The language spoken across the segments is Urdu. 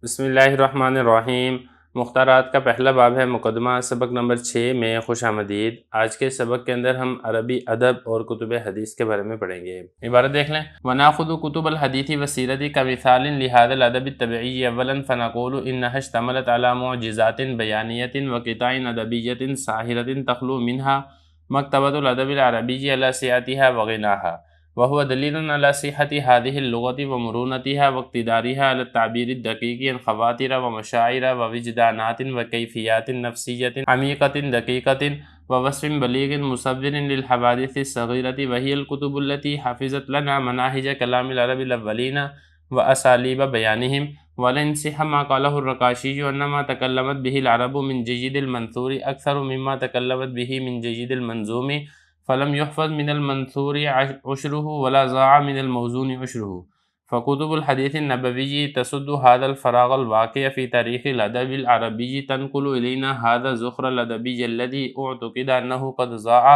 بسم اللہ الرحمن الرحیم۔ مختارات کا پہلا باب ہے مقدمہ، سبق نمبر 6 میں خوش آمدید۔ آج کے سبق کے اندر ہم عربی ادب اور کتب حدیث کے بارے میں پڑھیں گے۔ عبارت دیکھ لیں۔ وَنَأْخُذُ كُتُبَ الْحَدِيثِ وَالسِّيرَةِ كَمِثَالٍ لِهَذَا الْأَدَبِ الطَّبِيعِيِّ أَوَّلًا فَنَقُولُ إِنَّهَا اشْتَمَلَتْ عَلَى مُعْجِزَاتٍ بَيَانِيَّةٍ وَقِطَعٍ أَدَبِيَّةٍ سَاهِرَةٍ تَخْلُو مِنْهَا مكتبة الأدب العربي على سعتها وغناها، وهو دليل على صحة هذه اللغة ومرونتها واقتدارها على التعبير الدقيق عن خواطر ومشاعر ووجدانات وكيفيات نفسية عميقة دقيقة ووصف بليغ مصور للحوادث الصغيرة، وهي الكتب التي حفظت لنا مناهج كلام العرب الأولين وأساليب بيانهم. ولن صح ما قاله الرقاشي أن ما تكلمت به العرب من جيد المنثور أكثر مما تكلمت به من جيد المنظوم، فلم يحفظ من المنثور عشره ولا ضاع من الموزون عشره. فكتب الحديث النبوي تسد هذا الفراغ الواقع في تاريخ الأدب العربي، تنقل إلينا هذا الزخر الأدبي الذي اعتقد أنه قد ضاع،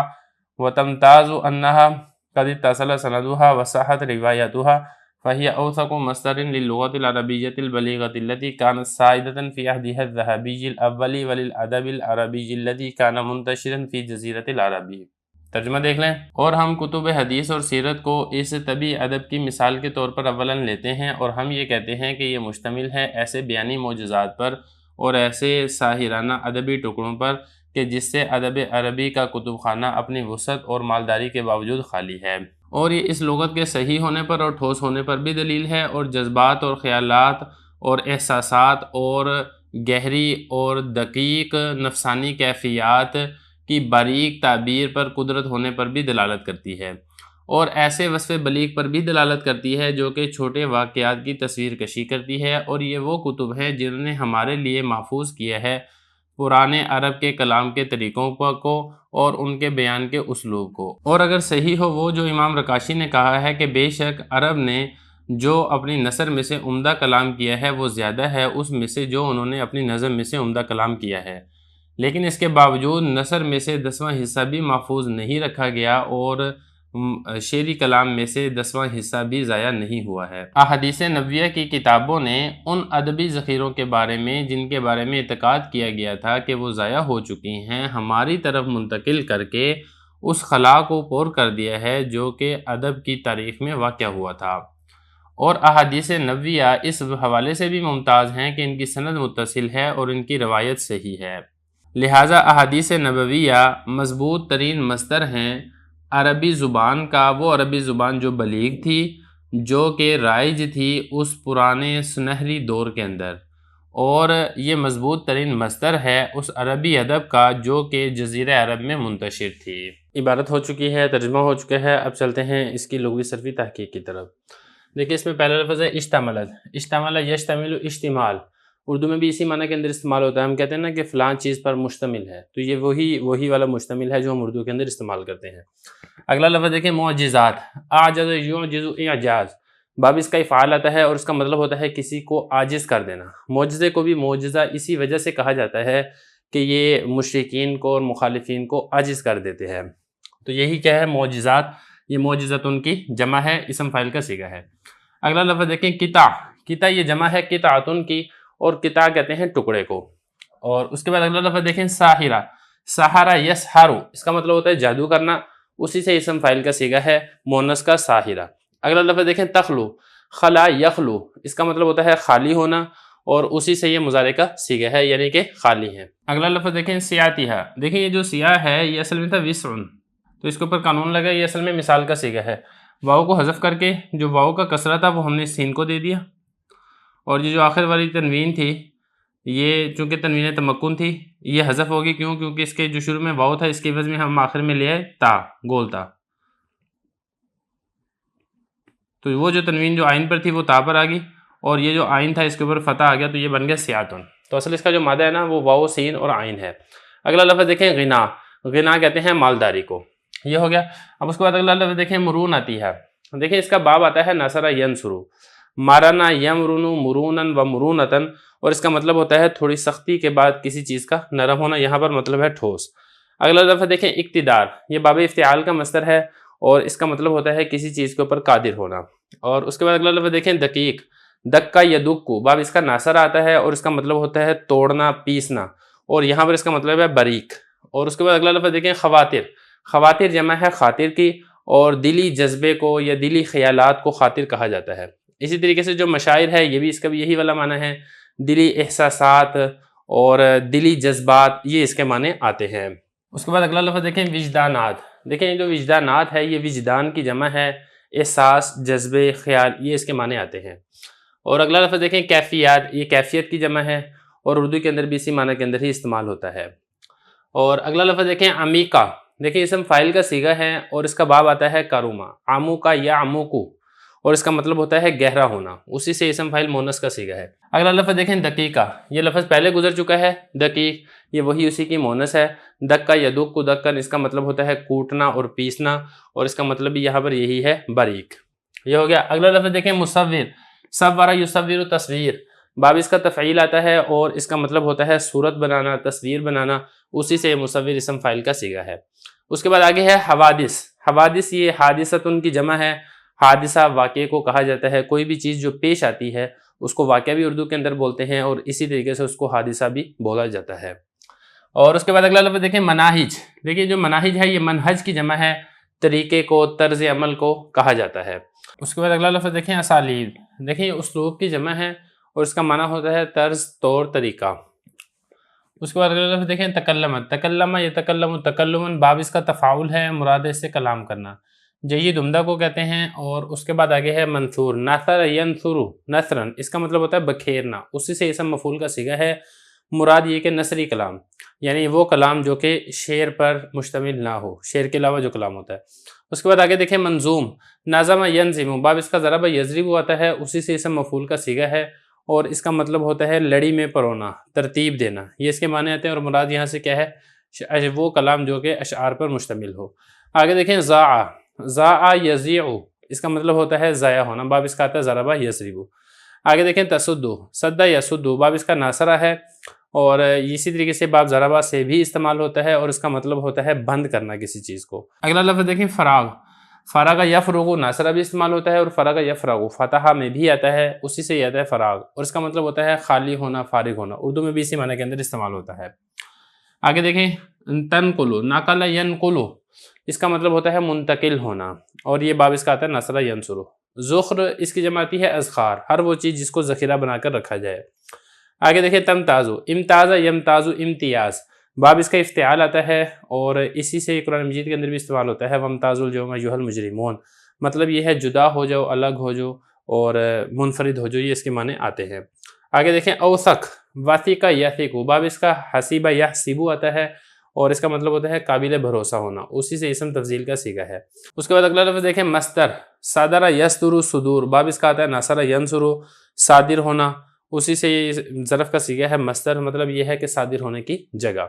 وتمتاز أنها قد اتصل سندها وصحت روايتها، فهي أوثق مصدر للغة العربية البليغة التي كانت سائدة في عهدها الذهبي الأول وللأدب العربي الذي كان منتشرا في جزيرة العرب۔ ترجمہ دیکھ لیں۔ اور ہم کتب حدیث اور سیرت کو اس طبی ادب کی مثال کے طور پر اولاً لیتے ہیں، اور ہم یہ کہتے ہیں کہ یہ مشتمل ہے ایسے بیانی معجزات پر اور ایسے ساحرانہ ادبی ٹکڑوں پر کہ جس سے ادب عربی کا کتب خانہ اپنی وسعت اور مالداری کے باوجود خالی ہے، اور یہ اس لغت کے صحیح ہونے پر اور ٹھوس ہونے پر بھی دلیل ہے، اور جذبات اور خیالات اور احساسات اور گہری اور دقیق نفسانی کیفیات کی باریک تعبیر پر قدرت ہونے پر بھی دلالت کرتی ہے، اور ایسے وصف بلیغ پر بھی دلالت کرتی ہے جو کہ چھوٹے واقعات کی تصویر کشی کرتی ہے، اور یہ وہ کتب ہیں جنہوں نے ہمارے لیے محفوظ کیا ہے پرانے عرب کے کلام کے طریقوں کو اور ان کے بیان کے اسلوب کو۔ اور اگر صحیح ہو وہ جو امام رقاشی نے کہا ہے کہ بے شک عرب نے جو اپنی نثر میں سے عمدہ کلام کیا ہے وہ زیادہ ہے اس میں سے جو انہوں نے اپنی نظم میں سے عمدہ کلام کیا ہے، لیکن اس کے باوجود نثر میں سے 10واں حصہ بھی محفوظ نہیں رکھا گیا اور شعری کلام میں سے 10واں حصہ بھی ضائع نہیں ہوا ہے۔ احادیث نبویہ کی کتابوں نے ان ادبی ذخیروں کے بارے میں جن کے بارے میں اعتقاد کیا گیا تھا کہ وہ ضائع ہو چکی ہیں ہماری طرف منتقل کر کے اس خلا کو پور کر دیا ہے جو کہ ادب کی تاریخ میں واقع ہوا تھا، اور احادیث نبویہ اس حوالے سے بھی ممتاز ہیں کہ ان کی سند متصل ہے اور ان کی روایت صحیح ہے، لہٰذا احادیث نبویہ مضبوط ترین مصدر ہیں عربی زبان کا، وہ عربی زبان جو بلیغ تھی، جو کہ رائج تھی اس پرانے سنہری دور کے اندر، اور یہ مضبوط ترین مصدر ہے اس عربی ادب کا جو کہ جزیرہ عرب میں منتشر تھی۔ عبارت ہو چکی ہے، ترجمہ ہو چکا ہے، اب چلتے ہیں اس کی لغوی صرفی تحقیق کی طرف۔ دیکھیں اس میں پہلا لفظ ہے اشتملت۔ اشتمل یشتمل اشتمال، اردو میں بھی اسی معنی کے اندر استعمال ہوتا ہے، ہم کہتے ہیں نا کہ فلاں چیز پر مشتمل ہے، تو یہ وہی والا مشتمل ہے جو ہم اردو کے اندر استعمال کرتے ہیں۔ اگلا لفظ دیکھیں معجزات، اعجز یعجز اعجاز، باب اس کا افعال آتا ہے اور اس کا مطلب ہوتا ہے کسی کو عاجز کر دینا۔ معجزے کو بھی معجزہ اسی وجہ سے کہا جاتا ہے کہ یہ مشرکین کو اور مخالفین کو عاجز کر دیتے ہیں، تو یہی کیا ہے معجزات، یہ معجزت ان کی جمع ہے، اسم فاعل کا صیغہ ہے۔ اگلا لفظ دیکھیں قطع، قطع یہ جمع ہے قطعۃن کی، اور قطع کہتے ہیں ٹکڑے کو۔ اور اس کے بعد اگلا لفظ دیکھیں ساحرہ، سحرہ یسحر، اس کا مطلب ہوتا ہے جادو کرنا، اسی سے اسم فاعل کا صیغہ ہے مؤنث کا ساحرہ۔ اگلا لفظ دیکھیں تخلو، خلا یخلو، اس کا مطلب ہوتا ہے خالی ہونا، اور اسی سے یہ مضارع کا صیغہ ہے یعنی کہ خالی ہے۔ اگلا لفظ دیکھیں سیاتیہ، دیکھیں یہ جو سیاہ ہے یہ اصل میں تھا وسعن، تو اس کے اوپر قانون لگا، یہ اصل میں مثال کا صیغہ ہے، واؤ کو حذف کر کے جو واؤ کا کسرہ تھا وہ ہم نے سین کو دے دیا، اور یہ جو آخر والی تنوین تھی یہ چونکہ تنوین تمکن تھی یہ حذف ہوگی، کیوں؟ کیونکہ اس کے جو شروع میں واؤ تھا اس کے عوض میں ہم آخر میں لے آئے تا، گول تا، تو وہ جو تنوین جو آئین پر تھی وہ تا پر آ گئی، اور یہ جو آئین تھا اس کے اوپر فتح آ گیا تو یہ بن گیا سیاتن، تو اصل اس کا جو مادہ ہے نا وہ واؤ سین اور آئین ہے۔ اگلا لفظ دیکھیں غنا، غنا کہتے ہیں مالداری کو، یہ ہو گیا۔ اب اس کے بعد اگلا لفظ دیکھیں مرون آتی ہے، دیکھیں اس کا باب آتا ہے نصر ینصرو، مارنا یمرن مرونن و مرونتن، اور اس کا مطلب ہوتا ہے تھوڑی سختی کے بعد کسی چیز کا نرم ہونا، یہاں پر مطلب ہے ٹھوس۔ اگلا لفظ دیکھیں اقتدار، یہ باب افتعال کا مصدر ہے اور اس کا مطلب ہوتا ہے کسی چیز کے اوپر قادر ہونا۔ اور اس کے بعد اگلا لفظ دیکھیں دقیق، دکا یدکو، باب اس کا ناصر آتا ہے اور اس کا مطلب ہوتا ہے توڑنا پیسنا، اور یہاں پر اس کا مطلب ہے باریک۔ اور اس کے بعد اگلا لفظ دیکھیں خواتر، خواتر جمع ہے خاطر کی، اور دلی جذبے کو یا دلی خیالات کو خاطر کہا جاتا ہے۔ اسی طریقے سے جو مشاعر ہے یہ بھی اس کا بھی یہی والا معنی ہے، دلی احساسات اور دلی جذبات، یہ اس کے معنی آتے ہیں۔ اس کے بعد اگلا لفظ دیکھیں وجدانات، دیکھیں یہ جو وجدانات ہے یہ وجدان کی جمع ہے، احساس جذبے خیال، یہ اس کے معنی آتے ہیں۔ اور اگلا لفظ دیکھیں کیفیات، یہ کیفیت کی جمع ہے اور اردو کے اندر بھی اسی معنی کے اندر ہی استعمال ہوتا ہے۔ اور اگلا لفظ دیکھیں عمیقہ، دیکھیں اسم فاعل کا صیغہ ہے اور اس کا باب آتا ہے کاروما، عامو کا یا عموکو، اور اس کا مطلب ہوتا ہے گہرا ہونا، اسی سے اسم فاعل مونس کا صیغہ ہے۔ اگلا لفظ دیکھیں دقیقہ، یہ لفظ پہلے گزر چکا ہے، دقیق یہ وہی اسی کی مونس ہے۔ دکا یدک دکن، اس کا مطلب ہوتا ہے کوٹنا اور پیسنا، اور اس کا مطلب بھی یہاں پر یہی ہے باریک۔ یہ ہو گیا۔ اگلا لفظ دیکھیں مصور، صور یصور تصویر، باب اس کا تفعیل آتا ہے اور اس کا مطلب ہوتا ہے صورت بنانا، تصویر بنانا، اسی سے مصور اسم فاعل کا صیغہ ہے۔ اس کے بعد آگے ہے حوادث، حوادث یہ حادثتن کی جمع ہے، حادثہ واقعے کو کہا جاتا ہے، کوئی بھی چیز جو پیش آتی ہے اس کو واقعہ بھی اردو کے اندر بولتے ہیں اور اسی طریقے سے اس کو حادثہ بھی بولا جاتا ہے۔ اور اس کے بعد اگلا لفظ دیکھیں مناہج، دیکھیں جو مناہج ہے یہ منہج کی جمع ہے، طریقے کو طرز عمل کو کہا جاتا ہے۔ اس کے بعد اگلا لفظ دیکھیں اسالیب، دیکھیں یہ اسلوب کی جمع ہے اور اس کا معنی ہوتا ہے طرز طور طریقہ۔ اس کے بعد اگلا لفظ دیکھیں تکلمت، تکلم یتکلم تکلما، باب اس کا تفاعل ہے، مراد اس سے کلام کرنا، جید عمدہ کو کہتے ہیں۔ اور اس کے بعد آگے ہے منثور، نثر ینثر نثرا، اس کا مطلب ہوتا ہے بکھیرنا، اسی سے اسم مفعول کا صیغہ ہے، مراد یہ کہ نثری کلام، یعنی وہ کلام جو کہ شعر پر مشتمل نہ ہو، شعر کے علاوہ جو کلام ہوتا ہے۔ اس کے بعد آگے دیکھیں منظوم، نظم ینظم، باب اس کا ضرب یضرب آتا ہے، اسی سے اسم مفعول کا صیغہ ہے اور اس کا مطلب ہوتا ہے لڑی میں پرونا، ترتیب دینا، یہ اس کے معنی آتے ہیں۔ اور مراد یہاں سے کیا ہے؟ وہ کلام جو کہ اشعار پر مشتمل ہو۔ آگے دیکھیں ضاع، ضاع یضیع، اس کا مطلب ہوتا ہے ضائع ہونا، باب اس کا آتا ہے ضرب یضرب۔ آگے دیکھیں تسد، سد یسد، باب اس کا ناصرہ ہے اور اسی طریقے سے باب ضربہ سے بھی استعمال ہوتا ہے اور اس کا مطلب ہوتا ہے بند کرنا کسی چیز کو۔ اگلا لفظ دیکھیں فراغ، فراغ یفرغ، ناصرہ بھی استعمال ہوتا ہے اور فراغ یفرغ فتح میں بھی آتا ہے، اسی سے یہ آتا ہے فراغ، اور اس کا مطلب ہوتا ہے خالی ہونا، فارغ ہونا، اردو میں بھی اسی معنی کے اندر استعمال ہوتا ہے۔ آگے دیکھیں تنقل، نقل ینقل، اس کا مطلب ہوتا ہے منتقل ہونا اور یہ باب اس کا آتا ہے نصر ینصر۔ ذخر اس کی جمع آتی ہے اذخار، ہر وہ چیز جس کو ذخیرہ بنا کر رکھا جائے۔ آگے دیکھیں تمتاز، امتاز یمتاز امتیاز، باب اس کا افتعال آتا ہے اور اسی سے قرآن مجید کے اندر بھی استعمال ہوتا ہے، وامتاز اليوم ایھا المجرمون، مطلب یہ ہے جدا ہو جاؤ، الگ ہو جاؤ اور منفرد ہو جاؤ، یہ اس کے معنی آتے ہیں۔ آگے دیکھیں اوثق، واثق یثق، باب اس کا حسیب یحسب آتا ہے اور اس کا مطلب ہوتا ہے قابل بھروسہ ہونا، اسی سے اسم تفضیل کا صیغہ ہے۔ اس کے بعد اگلا لفظ دیکھیں مصدر، صدر یصدر صدور، باب اس کا آتا ہے نصر ینصر، صادر ہونا، اسی سے یہ ظرف کا صیغہ ہے مصدر، مطلب یہ ہے کہ صادر ہونے کی جگہ۔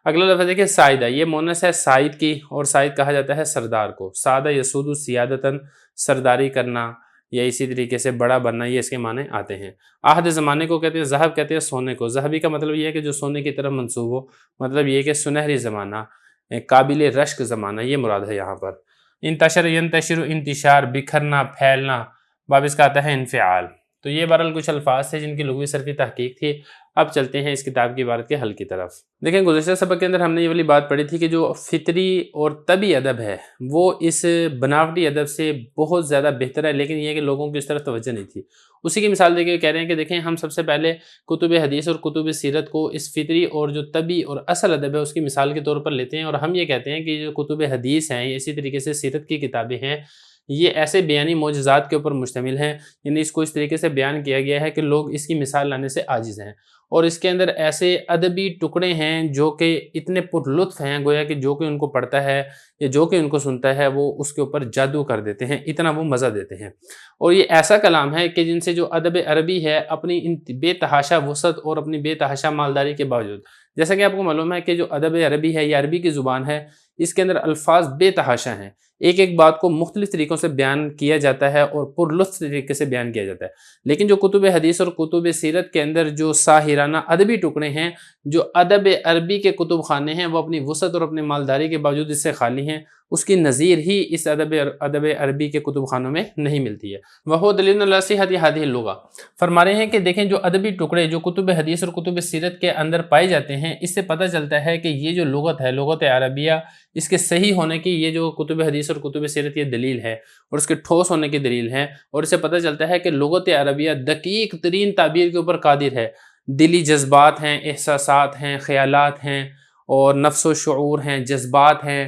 اگلا لفظ دیکھیں سائدہ، یہ مونس ہے سائد کی اور سائد کہا جاتا ہے سردار کو، سادہ یسود سیادتاً، سرداری کرنا یا اسی طریقے سے بڑا بننا، یہ اس کے معنی آتے ہیں۔ عہد زمانے کو کہتے ہیں، ذہب کہتے ہیں سونے کو، ذہبی کا مطلب یہ ہے کہ جو سونے کی طرف منسوب ہو، مطلب یہ کہ سنہری زمانہ، قابل رشک زمانہ، یہ مراد ہے یہاں پر۔ انتشر ینتشر، انتشار بکھرنا، پھیلنا، باب اس کا آتا ہے انفعال۔ تو یہ بہرحال کچھ الفاظ تھے جن کی لغوی صرفی تحقیق تھی۔ اب چلتے ہیں اس کتاب کی عبارت کے حل کی طرف۔ دیکھیں گزشتہ سبق کے اندر ہم نے یہ والی بات پڑھی تھی کہ جو فطری اور طبعی ادب ہے وہ اس بناوٹی ادب سے بہت زیادہ بہتر ہے، لیکن یہ کہ لوگوں کی اس طرف توجہ نہیں تھی۔ اسی کی مثال دے کے کہہ رہے ہیں کہ دیکھیں ہم سب سے پہلے کتب حدیث اور کتب سیرت کو اس فطری اور جو طبعی اور اصل ادب ہے اس کی مثال کے طور پر لیتے ہیں، اور ہم یہ کہتے ہیں کہ جو کتب حدیث ہیں اسی طریقے سے سیرت کی کتابیں ہیں یہ ایسے بیانی معجزات کے اوپر مشتمل ہیں، یعنی اس کو اس طریقے سے بیان کیا گیا ہے کہ لوگ اس کی مثال لانے سے عاجز ہیں، اور اس کے اندر ایسے ادبی ٹکڑے ہیں جو کہ اتنے پر لطف ہیں، گویا کہ جو کہ ان کو پڑھتا ہے یا جو کہ ان کو سنتا ہے وہ اس کے اوپر جادو کر دیتے ہیں، اتنا وہ مزہ دیتے ہیں۔ اور یہ ایسا کلام ہے کہ جن سے جو ادب عربی ہے اپنی بے تحاشا وسعت اور اپنی بے تحاشا مالداری کے باوجود، جیسا کہ آپ کو معلوم ہے کہ جو ادب عربی ہے یہ عربی کی زبان ہے، اس کے اندر الفاظ بے تحاشا ہیں، ایک ایک بات کو مختلف طریقوں سے بیان کیا جاتا ہے اور پر لطف طریقے سے بیان کیا جاتا ہے، لیکن جو کتب حدیث اور کتب سیرت کے اندر جو ساحرانہ ادبی ٹکڑے ہیں، جو ادب عربی کے کتب خانے ہیں، وہ اپنی وسعت اور اپنی مالداری کے باوجود اس سے خالی ہیں، اس کی نظیر ہی اس ادب عربی کے کتب خانوں میں نہیں ملتی ہے۔ وَهُوَ دَلِيلٌ عَلَىٰ صِحَّةِ هَٰذِهِ اللُّغَةِ، فرما رہے ہیں کہ دیکھیں جو ادبی ٹکڑے جو کتب حدیث اور کتب سیرت کے اندر پائے جاتے ہیں، اس سے پتہ چلتا ہے کہ یہ جو لغت ہے، لغت عربیہ، اس کے صحیح ہونے کی یہ جو کتب حدیث اور کتب سیرت یہ دلیل ہے، اور اس کے ٹھوس ہونے کی دلیل ہے، اور اس سے پتہ چلتا ہے کہ لغت عربیہ دقیق ترین تعبیر کے اوپر قادر ہے۔ دلی جذبات ہیں، احساسات ہیں، خیالات ہیں، اور نفس و شعور ہیں، جذبات ہیں،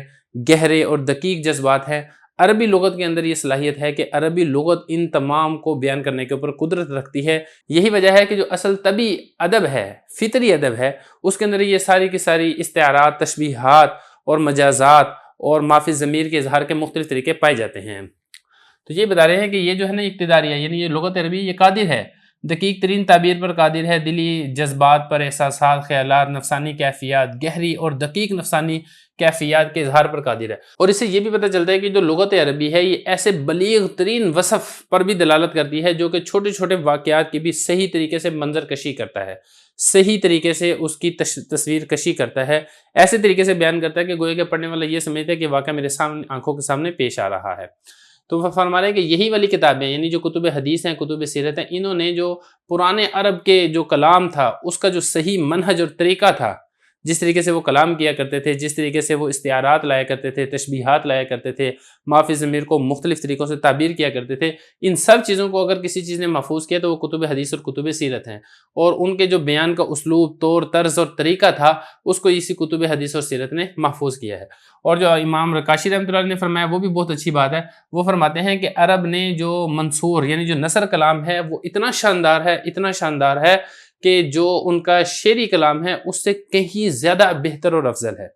گہرے اور دقیق جذبات ہیں۔ عربی لغت کے اندر یہ صلاحیت ہے کہ عربی لغت ان تمام کو بیان کرنے کے اوپر قدرت رکھتی ہے۔ یہی وجہ ہے کہ جو اصل طبی ادب ہے، فطری ادب ہے، اس کے اندر یہ ساری کی ساری استعارات، تشبیہات اور مجازات اور مافی ضمیر کے اظہار کے مختلف طریقے پائے جاتے ہیں۔ تو یہ بتا رہے ہیں کہ یہ جو ہے نا اقتداریہ، یعنی یہ لغت عربی یہ قادر ہے، دقیق ترین تعبیر پر قادر ہے، دلی جذبات پر، احساسات، خیالات، نفسانی کیفیات، گہری اور دقیق نفسانی کیفیات کے اظہار پر قادر ہے۔ اور اس سے یہ بھی پتہ چلتا ہے کہ جو لغت عربی ہے یہ ایسے بلیغ ترین وصف پر بھی دلالت کرتی ہے جو کہ چھوٹے چھوٹے واقعات کی بھی صحیح طریقے سے منظر کشی کرتا ہے، صحیح طریقے سے اس کی تصویر کشی کرتا ہے، ایسے طریقے سے بیان کرتا ہے کہ گویا کہ پڑھنے والا یہ سمجھتا ہے کہ واقعہ میرے سامنے آنکھوں کے سامنے پیش آ رہا ہے۔ تو وہ فرما رہے ہیں کہ یہی والی کتابیں، یعنی جو کتب حدیث ہیں، کتب سیرت ہیں، انہوں نے جو پرانے عرب کے جو کلام تھا اس کا جو صحیح منہج اور طریقہ تھا، جس طریقے سے وہ کلام کیا کرتے تھے، جس طریقے سے وہ استعارات لایا کرتے تھے، تشبیہات لایا کرتے تھے، مافی ضمیر کو مختلف طریقوں سے تعبیر کیا کرتے تھے، ان سب چیزوں کو اگر کسی چیز نے محفوظ کیا تو وہ کتب حدیث اور کتب سیرت ہیں، اور ان کے جو بیان کا اسلوب، طور، طرز اور طریقہ تھا اس کو اسی کتب حدیث اور سیرت نے محفوظ کیا ہے۔ اور جو امام رکاشی رحمۃ اللہ علیہ نے فرمایا وہ بھی بہت اچھی بات ہے، وہ فرماتے ہیں کہ عرب نے جو منصور یعنی جو نثر کلام ہے وہ اتنا شاندار ہے، اتنا شاندار ہے کہ جو ان کا شعری کلام ہے اس سے کہیں زیادہ بہتر اور افضل ہے۔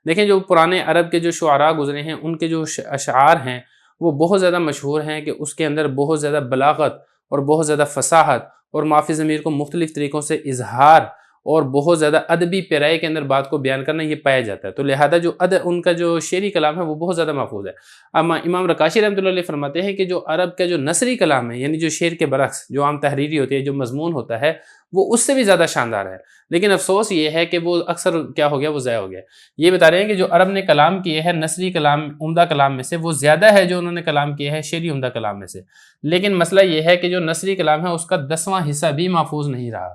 دیکھیں جو پرانے عرب کے جو شعراء گزرے ہیں ان کے جو اشعار ہیں وہ بہت زیادہ مشہور ہیں کہ اس کے اندر بہت زیادہ بلاغت اور بہت زیادہ فصاحت اور مافی ضمیر کو مختلف طریقوں سے اظہار اور بہت زیادہ ادبی پیرائی کے اندر بات کو بیان کرنا یہ پایا جاتا ہے، تو لہذا جو ان کا جو شعری کلام ہے وہ بہت زیادہ محفوظ ہے۔ اما امام رکاشی رحمۃ اللہ علیہ فرماتے ہیں کہ جو عرب کا جو نثری کلام ہے، یعنی جو شعر کے برعکس جو عام تحریری ہوتی ہے، جو مضمون ہوتا ہے، وہ اس سے بھی زیادہ شاندار ہے، لیکن افسوس یہ ہے کہ وہ اکثر کیا ہو گیا، وہ ضائع ہو گیا۔ یہ بتا رہے ہیں کہ جو عرب نے کلام کیے ہیں نثری کلام عمدہ کلام میں سے، وہ زیادہ ہے جو انہوں نے کلام کیا ہے شعری عمدہ کلام میں سے، لیکن مسئلہ یہ ہے کہ جو نثری کلام ہے اس کا 10واں حصہ بھی محفوظ نہیں رہا،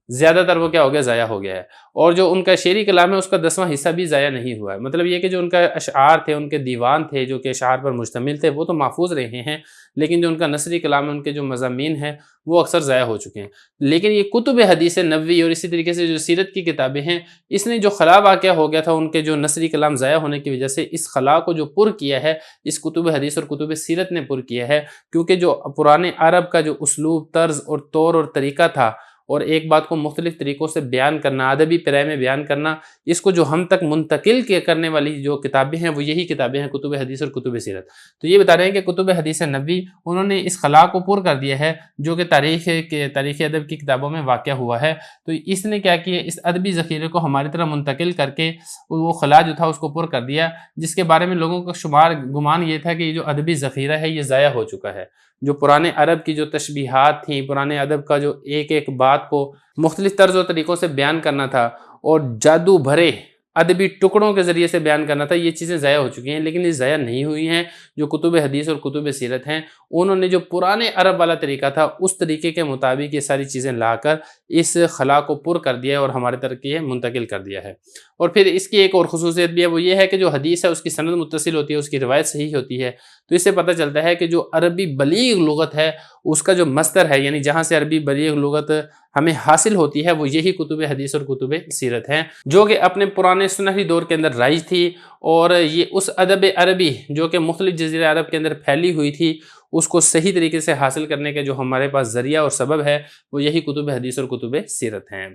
زیادہ تر وہ کیا ہو گیا، ضائع ہو گیا ہے، اور جو ان کا شعری کلام ہے اس کا 10واں حصہ بھی ضائع نہیں ہوا ہے۔ مطلب یہ کہ جو ان کا اشعار تھے، ان کے دیوان تھے جو کہ اشعار پر مشتمل تھے، وہ تو محفوظ رہے ہیں، لیکن جو ان کا نثری کلام ہے، ان کے جو مضامین ہیں وہ اکثر ضائع ہو چکے ہیں۔ لیکن یہ کتب حدیث نبوی اور اسی طریقے سے جو سیرت کی کتابیں ہیں، اس نے جو خلا واقعہ ہو گیا تھا ان کے جو نثری کلام ضائع ہونے کی وجہ سے، اس خلا کو جو پر کیا ہے اس کتب حدیث اور کتب سیرت نے پر کیا ہے، کیونکہ جو پرانے عرب کا جو اسلوب، طرز اور طور اور طریقہ تھا، اور ایک بات کو مختلف طریقوں سے بیان کرنا، ادبی پیرائی میں بیان کرنا، اس کو جو ہم تک منتقل کرنے والی جو کتابیں ہیں وہ یہی کتابیں ہیں، کتب حدیث اور کتب سیرت۔ تو یہ بتا رہے ہیں کہ کتب حدیث نبوی انہوں نے اس خلا کو پر کر دیا ہے جو کہ تاریخ ادب کی کتابوں میں واقع ہوا ہے۔ تو اس نے کیا کیا، اس ادبی ذخیرے کو ہماری طرح منتقل کر کے وہ خلا جو تھا اس کو پر کر دیا، جس کے بارے میں لوگوں کا گمان یہ تھا کہ یہ جو ادبی ذخیرہ ہے یہ ضائع ہو چکا ہے۔ جو پرانے عرب کی جو تشبیہات تھیں، پرانے ادب کا جو ایک ایک بات کو مختلف طرز و طریقوں سے بیان کرنا تھا اور جادو بھرے ادبی ٹکڑوں کے ذریعے سے بیان کرنا تھا، یہ چیزیں ضائع ہو چکی ہیں، لیکن یہ ضائع نہیں ہوئی ہیں۔ جو کتب حدیث اور کتب سیرت ہیں انہوں نے جو پرانے عرب والا طریقہ تھا اس طریقے کے مطابق یہ ساری چیزیں لا کر اس خلا کو پر کر دیا ہے اور ہمارے طرف یہ منتقل کر دیا ہے۔ اور پھر اس کی ایک اور خصوصیت بھی ہے، وہ یہ ہے کہ جو حدیث ہے اس کی سند متصل ہوتی ہے، اس کی روایت صحیح ہوتی ہے، تو اس سے پتہ چلتا ہے کہ جو عربی بلیغ لغت ہے اس کا جو مصدر ہے، یعنی جہاں سے عربی بلیغ لغت ہمیں حاصل ہوتی ہے، وہ یہی کتب حدیث اور کتب سیرت ہیں، جو کہ اپنے پرانے سنہری دور کے اندر رائج تھی، اور یہ اس ادب عربی جو کہ مختلف جزیرہ عرب کے اندر پھیلی ہوئی تھی اس کو صحیح طریقے سے حاصل کرنے کے جو ہمارے پاس ذریعہ اور سبب ہے وہ یہی کتب حدیث اور کتب سیرت ہیں۔